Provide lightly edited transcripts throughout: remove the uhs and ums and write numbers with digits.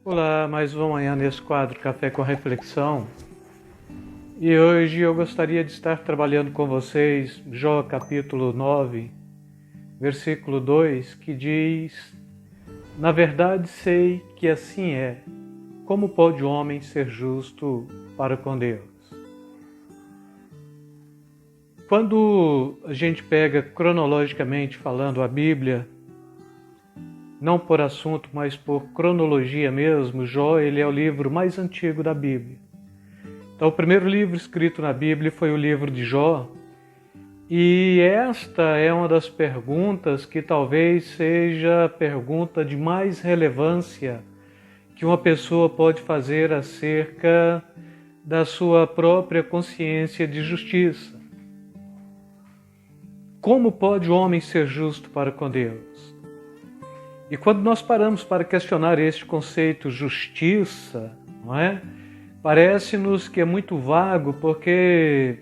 Olá, mais uma manhã nesse quadro Café com Reflexão. E hoje eu gostaria de estar trabalhando com vocês Jó capítulo 9, versículo 2, que diz: Na verdade sei que assim é, como pode o homem ser justo para com Deus? Quando a gente pega cronologicamente falando a Bíblia, não por assunto, mas por cronologia mesmo, Jó ele é o livro mais antigo da Bíblia. Então, o primeiro livro escrito na Bíblia foi o livro de Jó, e esta é uma das perguntas que talvez seja a pergunta de mais relevância que uma pessoa pode fazer acerca da sua própria consciência de justiça. Como pode o homem ser justo para com Deus? E quando nós paramos para questionar este conceito justiça, não é? Parece-nos que é muito vago, porque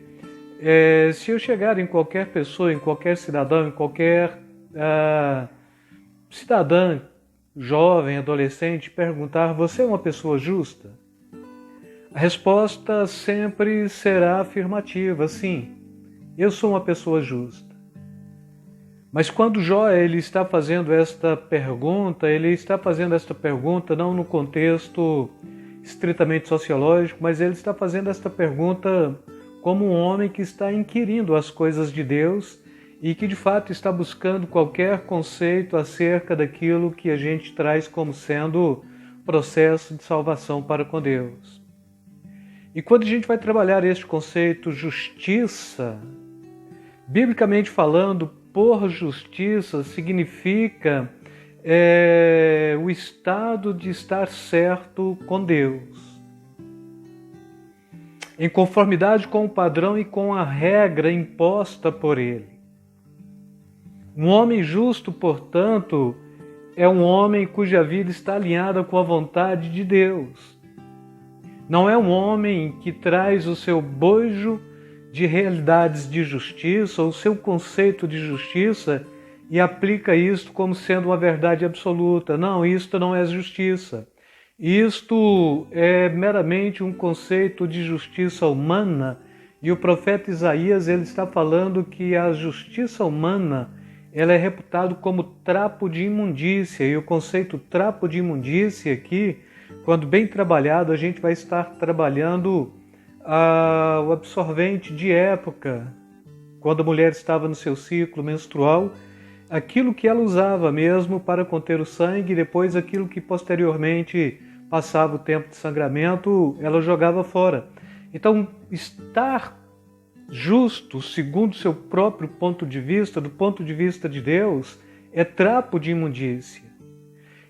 se eu chegar em qualquer pessoa, em qualquer cidadão, em qualquer cidadã, jovem, adolescente, perguntar: você é uma pessoa justa? A resposta sempre será afirmativa: sim, eu sou uma pessoa justa. Mas quando Jó ele está fazendo esta pergunta, ele está fazendo esta pergunta não no contexto estritamente sociológico, mas ele está fazendo esta pergunta como um homem que está inquirindo as coisas de Deus e que de fato está buscando qualquer conceito acerca daquilo que a gente traz como sendo processo de salvação para com Deus. E quando a gente vai trabalhar este conceito justiça, biblicamente falando, por justiça significa o estado de estar certo com Deus, em conformidade com o padrão e com a regra imposta por Ele. Um homem justo, portanto, é um homem cuja vida está alinhada com a vontade de Deus. Não é um homem que traz o seu bojo de realidades de justiça, ou seu conceito de justiça, e aplica isto como sendo uma verdade absoluta. Não, isto não é justiça. Isto é meramente um conceito de justiça humana, e o profeta Isaías ele está falando que a justiça humana ela é reputada como trapo de imundícia, e o conceito trapo de imundícia aqui, quando bem trabalhado, a gente vai estar trabalhando o absorvente de época, quando a mulher estava no seu ciclo menstrual, aquilo que ela usava mesmo para conter o sangue, e depois aquilo que posteriormente passava o tempo de sangramento, ela jogava fora. Então, estar justo, segundo o seu próprio ponto de vista, do ponto de vista de Deus, é trapo de imundícia.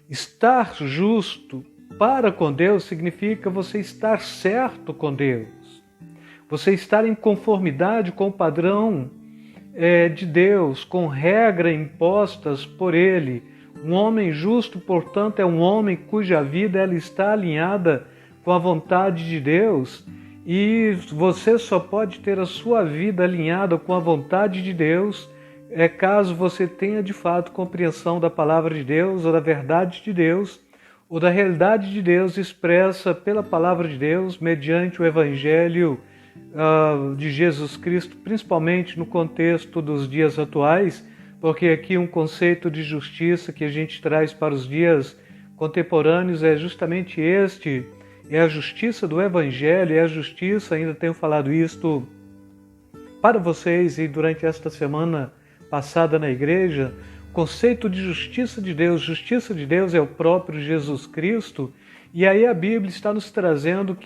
Estar justo para com Deus significa você estar certo com Deus. Você estar em conformidade com o padrão de Deus, com regras impostas por Ele. Um homem justo, portanto, é um homem cuja vida ela está alinhada com a vontade de Deus, e você só pode ter a sua vida alinhada com a vontade de Deus caso você tenha de fato compreensão da palavra de Deus, ou da verdade de Deus, ou da realidade de Deus expressa pela palavra de Deus, mediante o Evangelho de Jesus Cristo, principalmente no contexto dos dias atuais, porque aqui um conceito de justiça que a gente traz para os dias contemporâneos é justamente este, é a justiça do Evangelho, é a justiça, ainda tenho falado isto para vocês e durante esta semana passada na igreja, o conceito de justiça de Deus é o próprio Jesus Cristo. E aí a Bíblia está nos trazendo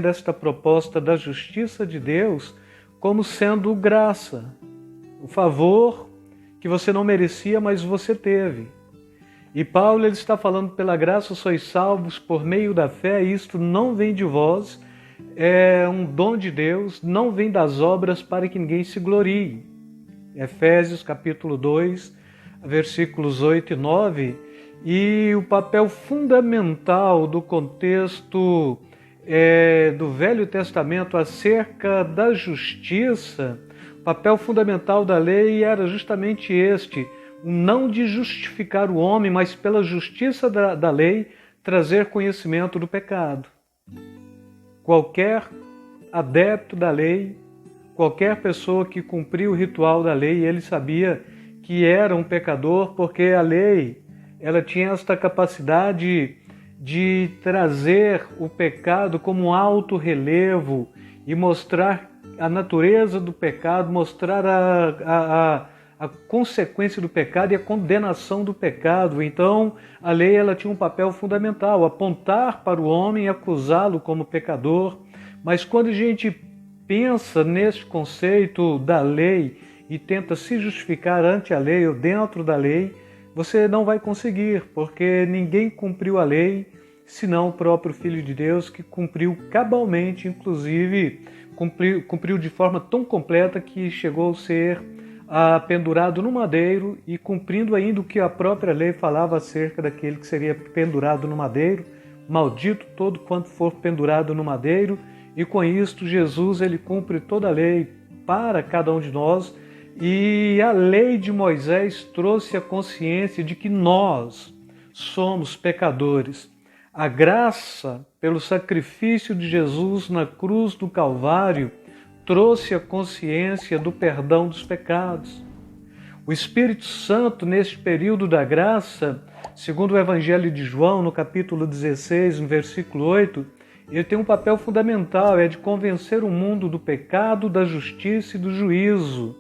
esta proposta da justiça de Deus como sendo graça, o favor que você não merecia, mas você teve. E Paulo ele está falando: pela graça sois salvos por meio da fé, e isto não vem de vós, é um dom de Deus, não vem das obras para que ninguém se glorie. Efésios capítulo 2, versículos 8 e 9. E o papel fundamental do contexto do Velho Testamento acerca da justiça, o papel fundamental da lei era justamente este: não de justificar o homem, mas pela justiça da lei, trazer conhecimento do pecado. Qualquer adepto da lei, qualquer pessoa que cumpriu o ritual da lei, ele sabia que era um pecador, porque a lei ela tinha esta capacidade de trazer o pecado como um alto relevo e mostrar a natureza do pecado, mostrar a consequência do pecado e a condenação do pecado. Então, a lei ela tinha um papel fundamental, apontar para o homem e acusá-lo como pecador. Mas quando a gente pensa nesse conceito da lei e tenta se justificar ante a lei ou dentro da lei, você não vai conseguir, porque ninguém cumpriu a lei, senão o próprio Filho de Deus, que cumpriu cabalmente, inclusive cumpriu de forma tão completa que chegou a ser pendurado no madeiro e cumprindo ainda o que a própria lei falava acerca daquele que seria pendurado no madeiro, maldito todo quanto for pendurado no madeiro. E com isto Jesus ele cumpre toda a lei para cada um de nós, e a lei de Moisés trouxe a consciência de que nós somos pecadores. A graça, pelo sacrifício de Jesus na cruz do Calvário, trouxe a consciência do perdão dos pecados. O Espírito Santo, neste período da graça, segundo o Evangelho de João, no capítulo 16, no versículo 8, ele tem um papel fundamental, é de convencer o mundo do pecado, da justiça e do juízo.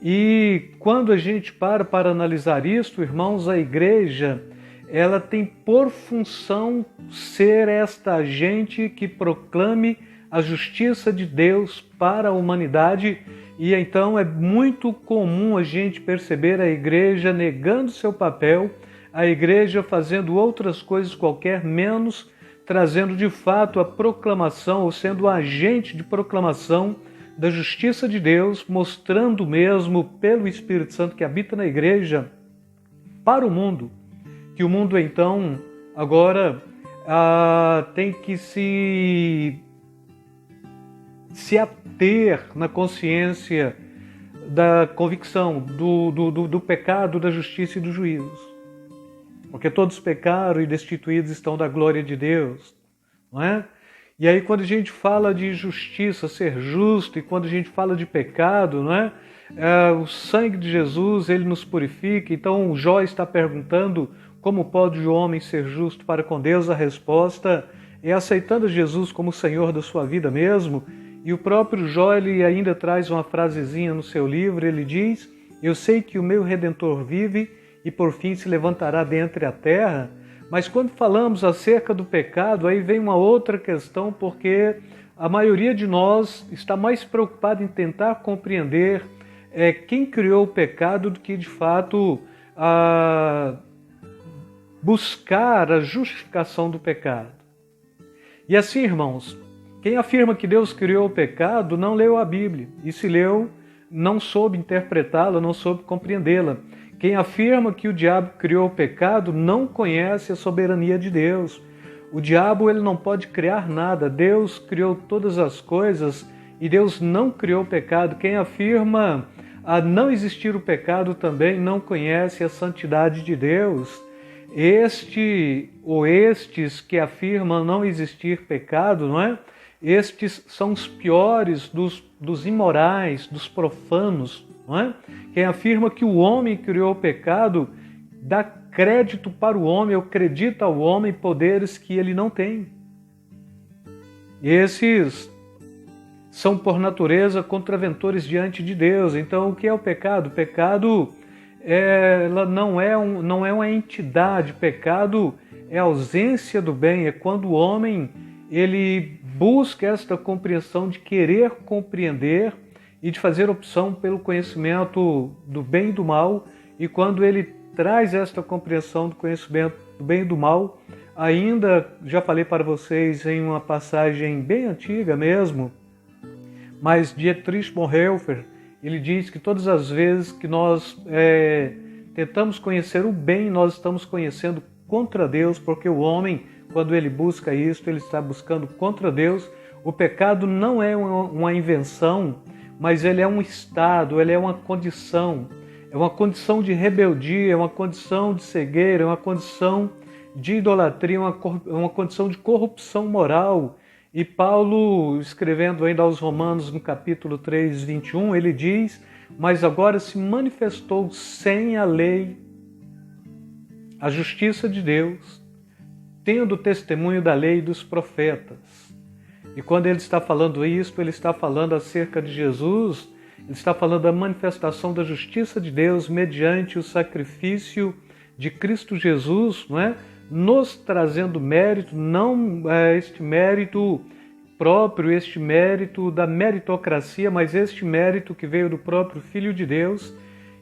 E quando a gente para analisar isso, irmãos, a igreja ela tem por função ser esta agente que proclame a justiça de Deus para a humanidade. E então é muito comum a gente perceber a igreja negando seu papel, a igreja fazendo outras coisas qualquer, menos trazendo de fato a proclamação, ou sendo o agente de proclamação da justiça de Deus, mostrando mesmo pelo Espírito Santo que habita na igreja para o mundo, que o mundo então agora tem que se ater na consciência da convicção do pecado, da justiça e do juízo. Porque todos pecaram e destituídos estão da glória de Deus, não é? E aí quando a gente fala de justiça, ser justo, e quando a gente fala de pecado, não é? O sangue de Jesus, ele nos purifica. Então Jó está perguntando como pode o homem ser justo para com Deus? A resposta é aceitando Jesus como Senhor da sua vida mesmo. E o próprio Jó, ele ainda traz uma frasezinha no seu livro, ele diz: eu sei que o meu Redentor vive e por fim se levantará dentre a terra. Mas quando falamos acerca do pecado, aí vem uma outra questão, porque a maioria de nós está mais preocupada em tentar compreender quem criou o pecado do que de fato buscar a justificação do pecado. E assim, irmãos, quem afirma que Deus criou o pecado não leu a Bíblia, e se leu, não soube interpretá-la, não soube compreendê-la. Quem afirma que o diabo criou o pecado não conhece a soberania de Deus. O diabo ele não pode criar nada, Deus criou todas as coisas e Deus não criou o pecado. Quem afirma a não existir o pecado também não conhece a santidade de Deus. Estes que afirmam não existir pecado, não é? Estes são os piores dos imorais, dos profanos, não é? Quem afirma que o homem criou o pecado dá crédito para o homem, ou acredita ao homem poderes que ele não tem. Esses são por natureza contraventores diante de Deus. Então o que é o pecado? O pecado ela não é uma entidade. Pecado é a ausência do bem, é quando o homem ele busca esta compreensão de querer compreender e de fazer opção pelo conhecimento do bem e do mal. E quando ele traz esta compreensão do conhecimento do bem e do mal, ainda já falei para vocês em uma passagem bem antiga mesmo, mas Dietrich Bonhoeffer, ele diz que todas as vezes que nós tentamos conhecer o bem, nós estamos conhecendo contra Deus, porque o homem, quando ele busca isso, ele está buscando contra Deus. O pecado não é uma invenção, mas ele é um estado, ele é uma condição de rebeldia, é uma condição de cegueira, é uma condição de idolatria, uma condição de corrupção moral. E Paulo, escrevendo ainda aos Romanos, no capítulo 3, 21, ele diz: mas agora se manifestou sem a lei a justiça de Deus, tendo o testemunho da lei e dos profetas. E quando ele está falando isso, ele está falando acerca de Jesus, ele está falando da manifestação da justiça de Deus mediante o sacrifício de Cristo Jesus, não é? Nos trazendo mérito, não este mérito próprio, este mérito da meritocracia, mas este mérito que veio do próprio Filho de Deus.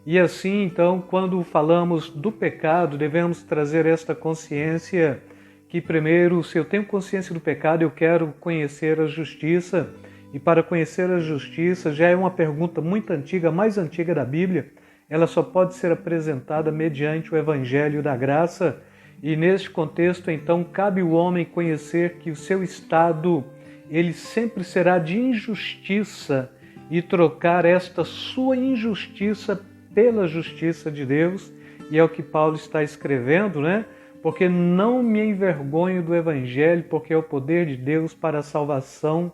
E assim, então, quando falamos do pecado, devemos trazer esta consciência que primeiro, se eu tenho consciência do pecado, eu quero conhecer a justiça. E para conhecer a justiça já é uma pergunta muito antiga, a mais antiga da Bíblia. Ela só pode ser apresentada mediante o Evangelho da Graça. E neste contexto, então, cabe ao homem conhecer que o seu estado, ele sempre será de injustiça e trocar esta sua injustiça pela justiça de Deus. E é o que Paulo está escrevendo, né? Porque não me envergonho do Evangelho, porque é o poder de Deus para a salvação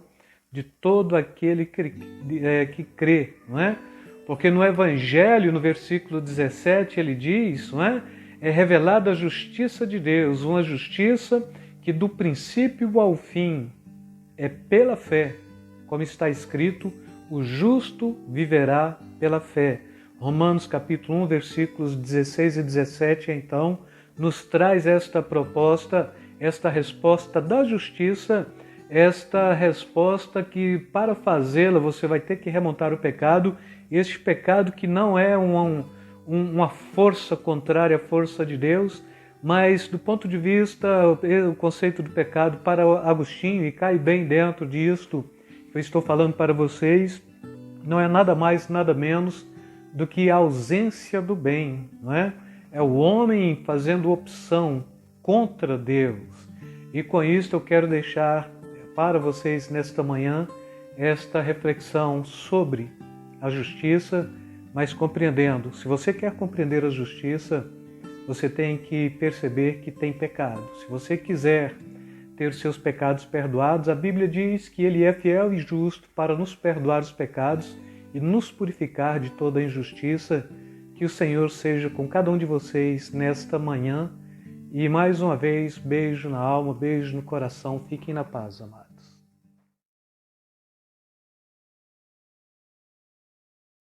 de todo aquele que crê, não é? Porque no Evangelho, no versículo 17, ele diz, não é? É revelada a justiça de Deus, uma justiça que do princípio ao fim é pela fé, como está escrito, o justo viverá pela fé. Romanos capítulo 1, versículos 16 e 17, então, nos traz esta proposta, esta resposta da justiça, esta resposta que para fazê-la você vai ter que remontar o pecado, este pecado que não é uma força contrária à força de Deus, mas do ponto de vista, o conceito do pecado para Agostinho, e cai bem dentro disto que eu estou falando para vocês, não é nada mais, nada menos do que a ausência do bem, não é? É o homem fazendo opção contra Deus. E com isso eu quero deixar para vocês nesta manhã esta reflexão sobre a justiça, mas compreendendo. Se você quer compreender a justiça, você tem que perceber que tem pecado. Se você quiser ter seus pecados perdoados, a Bíblia diz que Ele é fiel e justo para nos perdoar os pecados e nos purificar de toda injustiça. Que o Senhor seja com cada um de vocês nesta manhã. E mais uma vez, beijo na alma, beijo no coração. Fiquem na paz, amados.